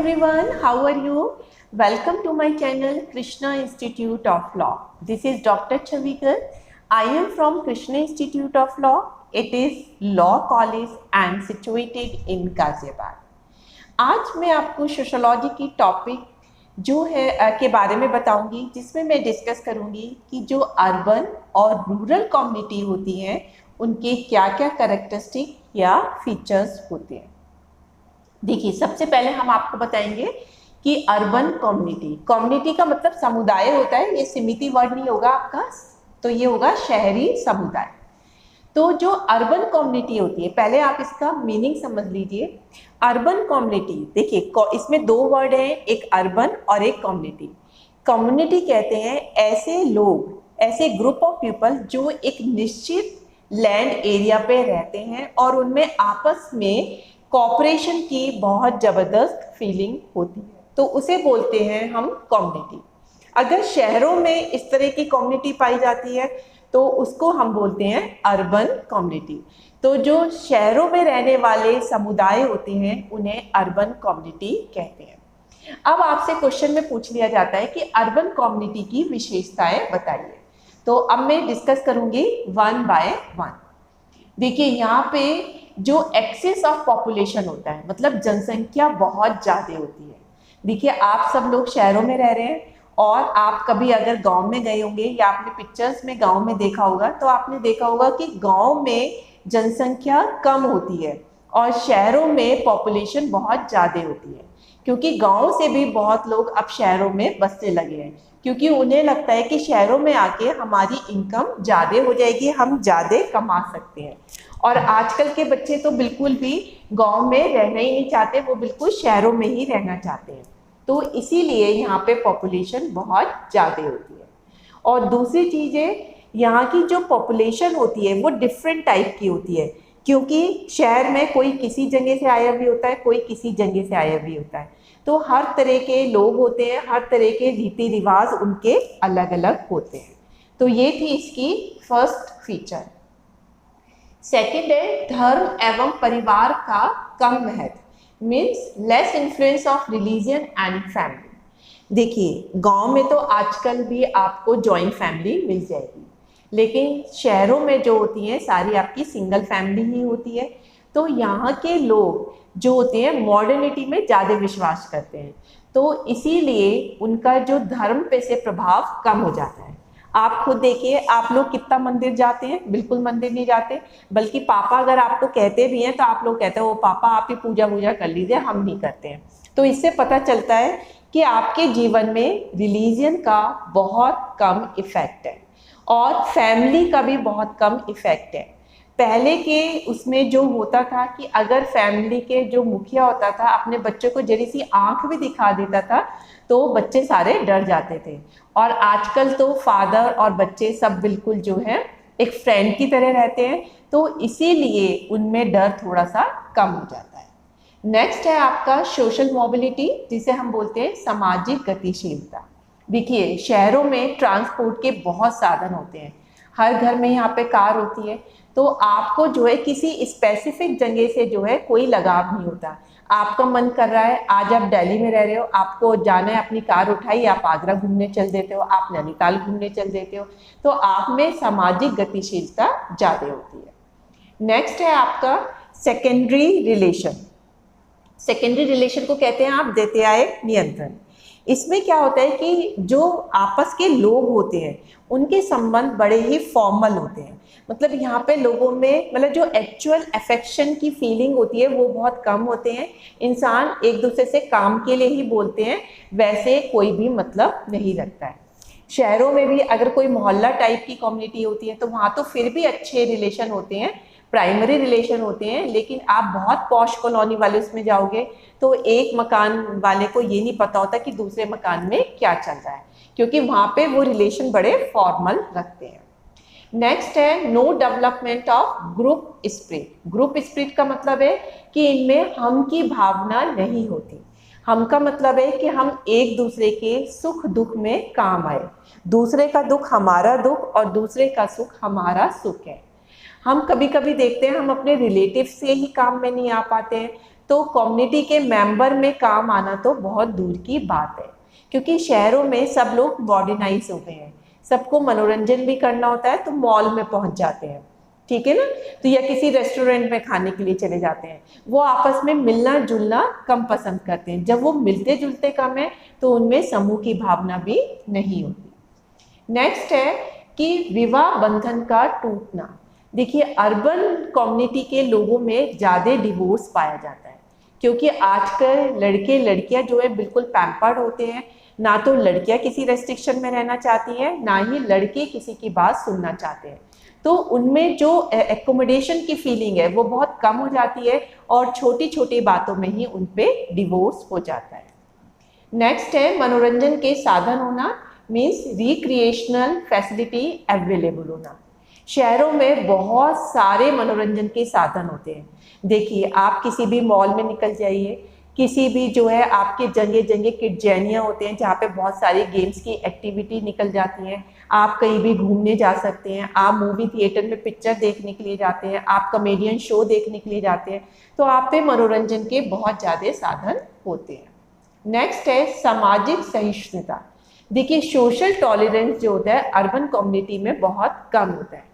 everyone, how are you? Welcome to my channel Krishna Institute of Law. This is Dr. Chavikar. I am from Krishna Institute of Law. It is Law College and situated in Ghaziabad. आज मैं आपको sociology की topic जो है के बारे में बताऊंगी, जिसमें मैं डिस्कस करूंगी कि जो अर्बन और रूरल कम्युनिटी होती हैं उनके क्या क्या कैरेक्टरिस्टिक या फीचर्स होते हैं। देखिए, सबसे पहले हम आपको बताएंगे कि अर्बन कम्युनिटी का मतलब समुदाय होता है। ये समिति वर्ड नहीं होगा आपका, तो ये होगा शहरी समुदाय। तो जो अर्बन कम्युनिटी होती है, पहले आप इसका मीनिंग समझ लीजिए। अर्बन कम्युनिटी, देखिए इसमें दो वर्ड हैं, एक अर्बन और एक कम्युनिटी। कम्युनिटी कहते हैं ऐसे लोग, ऐसे ग्रुप ऑफ पीपल जो एक निश्चित लैंड एरिया पे रहते हैं और उनमें आपस में कोऑपरेशन की बहुत ज़बरदस्त फीलिंग होती है, तो उसे बोलते हैं हम कम्युनिटी। अगर शहरों में इस तरह की कम्युनिटी पाई जाती है तो उसको हम बोलते हैं अर्बन कम्युनिटी। तो जो शहरों में रहने वाले समुदाय होते हैं उन्हें अर्बन कम्युनिटी कहते हैं। अब आपसे क्वेश्चन में पूछ लिया जाता है कि अर्बन कम्युनिटी की विशेषताएं बताइए, तो अब मैं डिस्कस करूंगी वन बाय वन। देखिए, यहाँ पे जो एक्सेस ऑफ पॉपुलेशन होता है, मतलब जनसंख्या बहुत ज़्यादा होती है। देखिए, आप सब लोग शहरों में रह रहे हैं और आप कभी अगर गांव में गए होंगे या आपने पिक्चर्स में गांव में देखा होगा, तो आपने देखा होगा कि गांव में जनसंख्या कम होती है और शहरों में पॉपुलेशन बहुत ज़्यादा होती है, क्योंकि गांव से भी बहुत लोग अब शहरों में बसने लगे हैं, क्योंकि उन्हें लगता है कि शहरों में आके हमारी इनकम ज़्यादा हो जाएगी, हम ज़्यादा कमा सकते हैं। और आजकल के बच्चे तो बिल्कुल भी गांव में रहना ही नहीं चाहते, वो बिल्कुल शहरों में ही रहना चाहते हैं। तो इसीलिए यहाँ पे पॉपुलेशन बहुत ज़्यादा होती है। और दूसरी चीज़ है, यहाँ की जो पॉपुलेशन होती है वो डिफरेंट टाइप की होती है, क्योंकि शहर में कोई किसी जगह से आया भी होता है, कोई किसी जगह से आया भी होता है। तो हर तरह के लोग होते हैं, हर तरह के रीति रिवाज उनके अलग अलग होते हैं। तो ये थी इसकी फर्स्ट फीचर। सेकेंड है धर्म एवं परिवार का कम महत्व, means less influence of religion and family. देखिए, गांव में तो आजकल भी आपको जॉइंट फैमिली मिल जाएगी, लेकिन शहरों में जो होती हैं सारी आपकी सिंगल फैमिली ही होती है। तो यहाँ के लोग जो होते हैं मॉडर्निटी में ज़्यादा विश्वास करते हैं, तो इसीलिए उनका जो धर्म पे से प्रभाव कम हो जाता है। आप खुद देखिए, आप लोग कितना मंदिर जाते हैं? बिल्कुल मंदिर नहीं जाते, बल्कि पापा अगर आपको कहते भी हैं तो आप लोग कहते हैं वो पापा आप ही पूजा कर लीजिए, हम नहीं करते हैं। तो इससे पता चलता है कि आपके जीवन में रिलीजन का बहुत कम इफेक्ट है और फैमिली का भी बहुत कम इफेक्ट है। पहले के उसमें जो होता था कि अगर फैमिली के जो मुखिया होता था अपने बच्चों को जरी सी आंख भी दिखा देता था तो बच्चे सारे डर जाते थे, और आजकल तो फादर और बच्चे सब बिल्कुल जो है एक फ्रेंड की तरह रहते हैं, तो इसीलिए उनमें डर थोड़ा सा कम हो जाता है। नेक्स्ट है आपका सोशल मोबिलिटी, जिसे हम बोलते हैं सामाजिक गतिशीलता। देखिए, शहरों में ट्रांसपोर्ट के बहुत साधन होते हैं, हर घर में यहाँ पे कार होती है, तो आपको जो है किसी स्पेसिफिक जगह से जो है कोई लगाव नहीं होता। आपका मन कर रहा है, आज आप दिल्ली में रह रहे हो, आपको जाना है, अपनी कार उठाई, आप आगरा घूमने चल देते हो, आप नैनीताल घूमने चल देते हो, तो आप में सामाजिक गतिशीलता ज़्यादा होती है। नेक्स्ट है आपका सेकेंडरी रिलेशन। सेकेंडरी रिलेशन को कहते हैं आप द्वितीयक नियंत्रण। इसमें क्या होता है कि जो आपस के लोग होते हैं उनके संबंध बड़े ही फॉर्मल होते हैं, मतलब यहाँ पे लोगों में मतलब जो एक्चुअल अफेक्शन की फीलिंग होती है वो बहुत कम होते हैं। इंसान एक दूसरे से काम के लिए ही बोलते हैं, वैसे कोई भी मतलब नहीं रखता है। शहरों में भी अगर कोई मोहल्ला टाइप की कम्युनिटी होती है तो वहाँ तो फिर भी अच्छे रिलेशन होते हैं, प्राइमरी रिलेशन होते हैं, लेकिन आप बहुत पॉश कॉलोनी वाले उसमें जाओगे तो एक मकान वाले को ये नहीं पता होता कि दूसरे मकान में क्या चल रहा है, क्योंकि वहाँ पे वो रिलेशन बड़े फॉर्मल रखते हैं। नेक्स्ट है no development of group spirit. Group spirit का मतलब है कि इनमें हम की भावना नहीं होती। हम का मतलब है कि हम एक दूसरे के सुख दुख में काम आए, दूसरे का दुख हमारा दुख और दूसरे का सुख हमारा सुख है। हम कभी कभी देखते हैं हम अपने रिलेटिव से ही काम में नहीं आ पाते हैं, तो कम्युनिटी के मेंबर में काम आना तो बहुत दूर की बात है, क्योंकि शहरों में सब लोग मॉडर्नाइज हो गए हैं, सबको मनोरंजन भी करना होता है तो मॉल में पहुंच जाते हैं, ठीक है ना। तो या किसी रेस्टोरेंट में खाने के लिए चले जाते हैं, वो आपस में मिलना जुलना कम पसंद करते हैं। जब वो मिलते जुलते कम है तो उनमें समूह की भावना भी नहीं होती। नेक्स्ट है कि विवाह बंधन का टूटना। देखिए, अर्बन कम्युनिटी के लोगों में ज़्यादा डिवोर्स पाया जाता है, क्योंकि आजकल लड़के लड़कियां जो है बिल्कुल पैम्पर्ड होते हैं। ना तो लड़कियां किसी रेस्ट्रिक्शन में रहना चाहती हैं, ना ही लड़के किसी की बात सुनना चाहते हैं। तो उनमें जो एकोमोडेशन की फीलिंग है वो बहुत कम हो जाती है और छोटी छोटी बातों में ही उन पे डिवोर्स हो जाता है। नेक्स्ट है मनोरंजन के साधन होना, मीन्स रिक्रिएशनल फैसिलिटी अवेलेबल होना। शहरों में बहुत सारे मनोरंजन के साधन होते हैं। देखिए, आप किसी भी मॉल में निकल जाइए, किसी भी जो है आपके जगह जगह किडजैनिया होते हैं जहाँ पे बहुत सारी गेम्स की एक्टिविटी निकल जाती हैं। आप कहीं भी घूमने जा सकते हैं, आप मूवी थिएटर में पिक्चर देखने के लिए जाते हैं, आप कॉमेडियन शो देखने के लिए जाते हैं, तो आप पे मनोरंजन के बहुत ज़्यादा साधन होते हैं। नेक्स्ट है सामाजिक सहिष्णुता। देखिए, सोशल टॉलरेंस जो होता है अर्बन कम्युनिटी में बहुत कम होता है।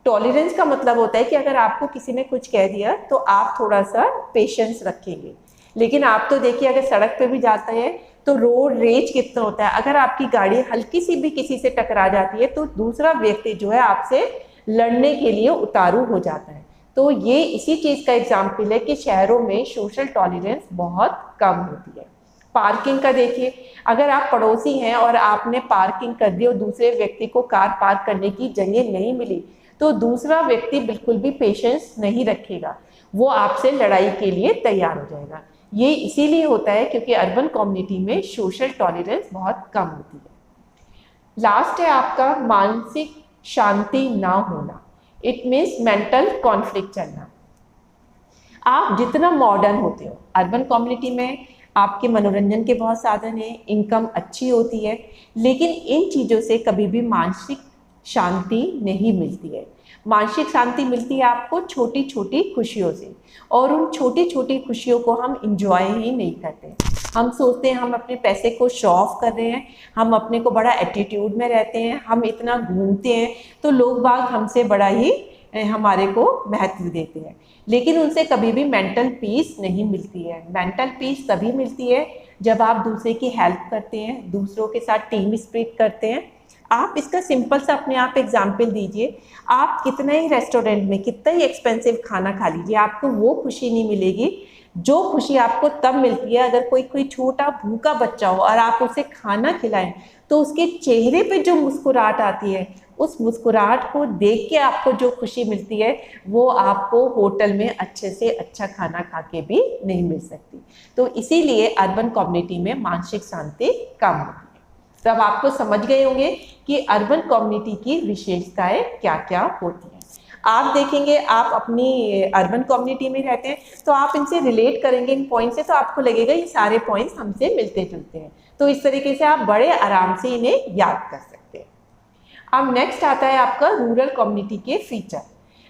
टॉलरेंस का मतलब होता है कि अगर आपको किसी ने कुछ कह दिया तो आप थोड़ा सा पेशेंस रखेंगे, लेकिन आप तो देखिए अगर सड़क पे भी जाते हैं तो रोड रेज कितना होता है। अगर आपकी गाड़ी हल्की सी भी किसी से टकरा जाती है तो दूसरा व्यक्ति जो है आपसे लड़ने के लिए उतारू हो जाता है। तो ये इसी चीज़ का एग्जाम्पल है कि शहरों में सोशल टॉलरेंस बहुत कम होती है। पार्किंग का देखिए, अगर आप पड़ोसी हैं और आपने पार्किंग कर दी और दूसरे व्यक्ति को कार पार्क करने की जगह नहीं मिली तो दूसरा व्यक्ति बिल्कुल भी पेशेंस नहीं रखेगा, वो आपसे लड़ाई के लिए तैयार हो जाएगा। ये इसीलिए होता है क्योंकि अर्बन कम्युनिटी में सोशल टॉलरेंस बहुत कम होती है। लास्ट है आपका मानसिक शांति ना होना, इट मीन्स मेंटल कॉन्फ्लिक्ट चलना। आप जितना मॉडर्न होते हो, अर्बन कम्युनिटी में आपके मनोरंजन के बहुत साधन हैं, इनकम अच्छी होती है, लेकिन इन चीज़ों से कभी भी मानसिक शांति नहीं मिलती है। मानसिक शांति मिलती है आपको छोटी छोटी खुशियों से, और उन छोटी छोटी खुशियों को हम इंजॉय ही नहीं करते। हम सोचते हैं हम अपने पैसे को शो ऑफ कर रहे हैं, हम अपने को बड़ा एटीट्यूड में रहते हैं, हम इतना घूमते हैं तो लोग बाग हमसे बड़ा ही हमारे को महत्व देते हैं, लेकिन उनसे कभी भी मेंटल पीस नहीं मिलती है। मेंटल पीस तभी मिलती है जब आप दूसरे की हेल्प करते हैं, दूसरों के साथ टीम स्पिरिट करते हैं। आप इसका सिंपल सा अपने आप एग्जाम्पल दीजिए, आप कितना ही रेस्टोरेंट में कितना ही एक्सपेंसिव खाना खा लीजिए, आपको वो खुशी नहीं मिलेगी जो खुशी आपको तब मिलती है अगर कोई छोटा भूखा बच्चा हो और आप उसे खाना खिलाएं तो उसके चेहरे पे जो मुस्कुराहट आती है, उस मुस्कुराहट को देख के आपको जो खुशी मिलती है वो आपको होटल में अच्छे से अच्छा खाना खा के भी नहीं मिल सकती। तो इसीलिए अर्बन कम्युनिटी में मानसिक शांति कम होती है। तब आपको समझ गए होंगे कि अर्बन कम्युनिटी की विशेषताएं क्या क्या होती हैं। आप देखेंगे, आप अपनी अर्बन कम्युनिटी में रहते हैं तो आप इनसे रिलेट करेंगे इन पॉइंट से, तो आपको लगेगा ये सारे पॉइंट्स हमसे मिलते जुलते हैं, तो इस तरीके से आप बड़े आराम से इन्हें याद कर सकते हैं। अब नेक्स्ट आता है आपका रूरल कम्युनिटी के फीचर।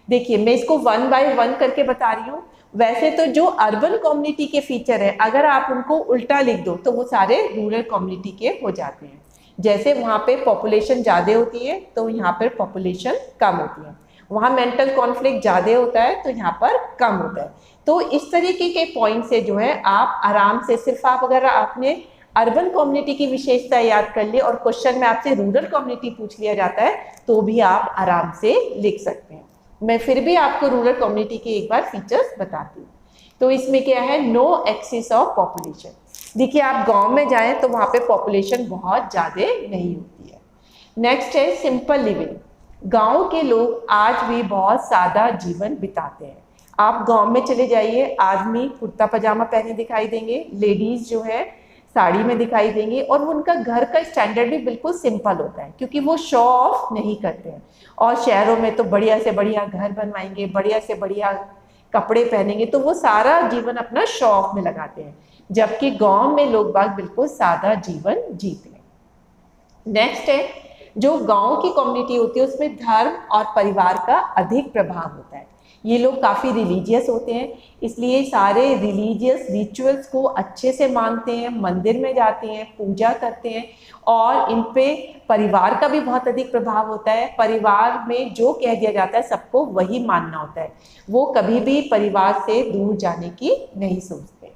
देखिए, मैं इसको 1 बाय 1 करके बता रही हूँ। वैसे तो जो अर्बन कम्युनिटी के फीचर है अगर आप उनको उल्टा लिख दो तो वो सारे रूरल कम्युनिटी के हो जाते हैं। जैसे वहाँ पे पॉपुलेशन ज़्यादा होती है तो यहाँ पर पॉपुलेशन कम होती है, वहाँ मेंटल कॉन्फ्लिक्ट ज़्यादा होता है तो यहाँ पर कम होता है। तो इस तरीके के पॉइंट से जो है आप आराम से, सिर्फ आप अगर आपने अर्बन कम्युनिटी की विशेषता याद कर ली और क्वेश्चन में आपसे रूरल कम्युनिटी पूछ लिया जाता है तो भी आप आराम से लिख सकते हैं। मैं फिर भी आपको रूरल कम्युनिटी के एक बार फीचर्स बताती हूँ। तो इसमें क्या है, नो एक्सेस ऑफ पॉपुलेशन। देखिए, आप गांव में जाएं तो वहाँ पे पॉपुलेशन बहुत ज़्यादा नहीं होती है। नेक्स्ट है सिंपल लिविंग। गांव के लोग आज भी बहुत सादा जीवन बिताते हैं। आप गांव में चले जाइए, आदमी कुर्ता पजामा पहने दिखाई देंगे, लेडीज़ जो है साड़ी में दिखाई देंगी, और उनका घर का स्टैंडर्ड भी बिल्कुल सिंपल होता है क्योंकि वो शो ऑफ नहीं करते हैं। और शहरों में तो बढ़िया से बढ़िया घर बनवाएंगे, बढ़िया से बढ़िया कपड़े पहनेंगे, तो वो सारा जीवन अपना शो ऑफ में लगाते हैं, जबकि गांव में लोग बाग बिल्कुल सादा जीवन जीते हैं। नेक्स्ट है, जो गांव की कम्युनिटी होती है उसमें धर्म और परिवार का अधिक प्रभाव होता है। ये लोग काफ़ी रिलीजियस होते हैं, इसलिए सारे रिलीजियस रिचुअल्स को अच्छे से मानते हैं, मंदिर में जाते हैं, पूजा करते हैं और इन पे परिवार का भी बहुत अधिक प्रभाव होता है। परिवार में जो कह दिया जाता है सबको वही मानना होता है, वो कभी भी परिवार से दूर जाने की नहीं सोचते।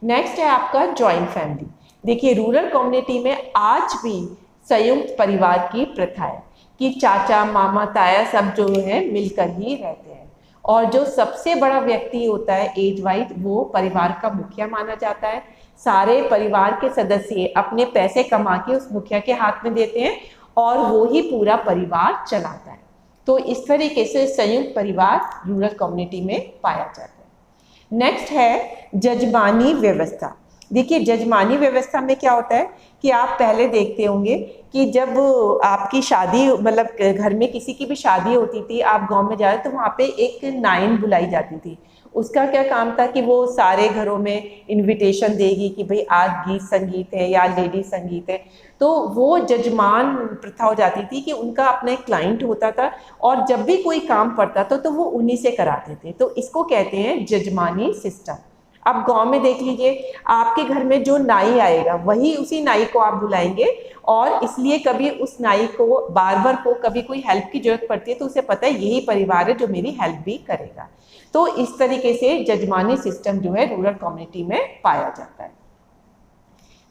नेक्स्ट है आपका जॉइंट फैमिली। देखिए रूरल कम्युनिटी में आज भी संयुक्त परिवार की प्रथा है कि चाचा मामा ताया सब जो है मिलकर ही रहते हैं और जो सबसे बड़ा व्यक्ति होता है एज वाइज वो परिवार का मुखिया माना जाता है। सारे परिवार के सदस्य अपने पैसे कमा के उस मुखिया के हाथ में देते हैं और वो ही पूरा परिवार चलाता है। तो इस तरीके से संयुक्त परिवार रूरल कम्युनिटी में पाया जाता है। नेक्स्ट है जजमानी व्यवस्था। देखिए जजमानी व्यवस्था में क्या होता है कि आप पहले देखते होंगे कि जब आपकी शादी मतलब घर में किसी की भी शादी होती थी, आप गांव में जा रहे तो वहाँ पे एक नाइन बुलाई जाती थी। उसका क्या काम था कि वो सारे घरों में इनविटेशन देगी कि भाई आज गीत संगीत है या लेडी संगीत है। तो वो जजमान प्रथा हो जाती थी कि उनका अपना एक क्लाइंट होता था और जब भी कोई काम पड़ता था तो वो उन्हीं से कराते थे। तो इसको कहते हैं जजमानी सिस्टम। अब गांव में देख लीजिए, आपके घर में जो नाई आएगा वही उसी नाई को आप बुलाएंगे और इसलिए कभी उस नाई को बार्बर को कभी कोई हेल्प की जरूरत पड़ती है तो उसे पता है यही परिवार है जो मेरी हेल्प भी करेगा। तो इस तरीके से जजमानी सिस्टम जो है रूरल कम्युनिटी में पाया जाता है।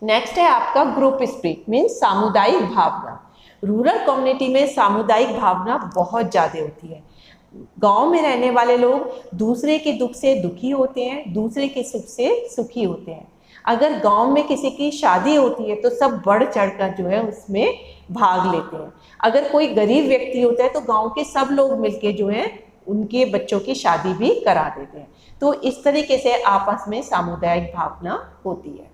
नेक्स्ट है आपका ग्रुप स्पिरिट मीन्स सामुदायिक भावना। रूरल कम्युनिटी में सामुदायिक भावना बहुत ज़्यादा होती है। गांव में रहने वाले लोग दूसरे के दुख से दुखी होते हैं, दूसरे के सुख से सुखी होते हैं। अगर गांव में किसी की शादी होती है तो सब बढ़ चढ़कर जो है उसमें भाग लेते हैं। अगर कोई गरीब व्यक्ति होता है तो गांव के सब लोग मिलके जो है उनके बच्चों की शादी भी करा देते हैं। तो इस तरीके से आपस में सामुदायिक भावना होती है।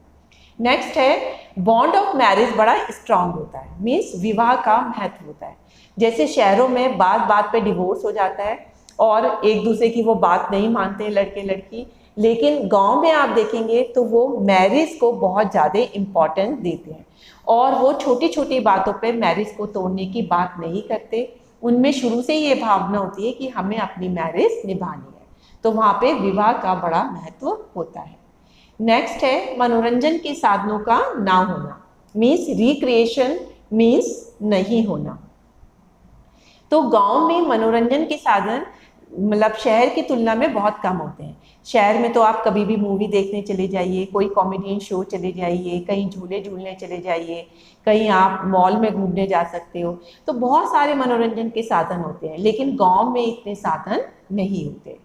नेक्स्ट है बॉन्ड ऑफ मैरिज बड़ा स्ट्रांग होता है, मीन्स विवाह का महत्व होता है। जैसे शहरों में बात बात पे डिवोर्स हो जाता है और एक दूसरे की वो बात नहीं मानते लड़के लड़की, लेकिन गांव में आप देखेंगे तो वो मैरिज को बहुत ज़्यादा इम्पोर्टेंस देते हैं और वो छोटी छोटी बातों पे मैरिज को तोड़ने की बात नहीं करते। उनमें शुरू से ये भावना होती है कि हमें अपनी मैरिज निभानी है, तो वहाँ पे विवाह का बड़ा महत्व होता है। नेक्स्ट है मनोरंजन के साधनों का ना होना, मीन्स रिक्रिएशन मीन्स नहीं होना। तो गांव में मनोरंजन के साधन मतलब शहर की तुलना में बहुत कम होते हैं। शहर में तो आप कभी भी मूवी देखने चले जाइए, कोई कॉमेडियन शो चले जाइए, कहीं झूले झूलने चले जाइए, कहीं आप मॉल में घूमने जा सकते हो, तो बहुत सारे मनोरंजन के साधन होते हैं, लेकिन गांव में इतने साधन नहीं होते।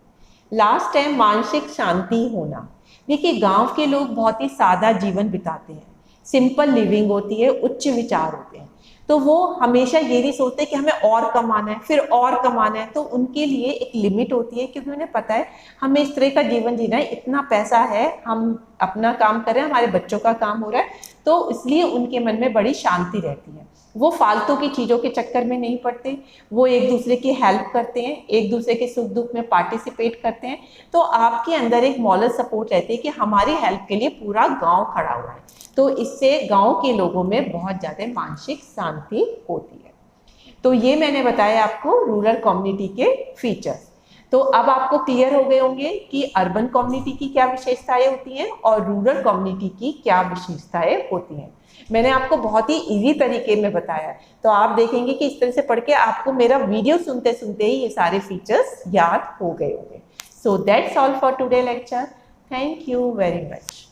लास्ट है मानसिक शांति होना। देखिए गांव के लोग बहुत ही सादा जीवन बिताते हैं, सिंपल लिविंग होती है, उच्च विचार होते हैं। तो वो हमेशा ये नहीं सोचते कि हमें और कमाना है फिर और कमाना है। तो उनके लिए एक लिमिट होती है क्योंकि उन्हें पता है हमें इस तरह का जीवन जीना है, इतना पैसा है, हम अपना काम कर रहे हैं, हमारे बच्चों का काम हो रहा है, तो इसलिए उनके मन में बड़ी शांति रहती है। वो फालतू की चीज़ों के चक्कर में नहीं पड़ते, वो एक दूसरे की हेल्प करते हैं, एक दूसरे के सुख दुख में पार्टिसिपेट करते हैं। तो आपके अंदर एक मॉरल सपोर्ट रहती है कि हमारी हेल्प के लिए पूरा गांव खड़ा हुआ है। तो इससे गांव के लोगों में बहुत ज़्यादा मानसिक शांति होती है। तो ये मैंने बताया आपको रूरल कम्युनिटी के फीचर्स। तो अब आपको क्लियर हो गए होंगे कि अर्बन कम्युनिटी की क्या विशेषताएं होती हैं और रूरल कम्युनिटी की क्या विशेषताएं होती हैं। मैंने आपको बहुत ही इजी तरीके में बताया, तो आप देखेंगे कि इस तरह से पढ़ के आपको मेरा वीडियो सुनते सुनते ही ये सारे फीचर्स याद हो गए होंगे। So that's all for today lecture. Thank you very much.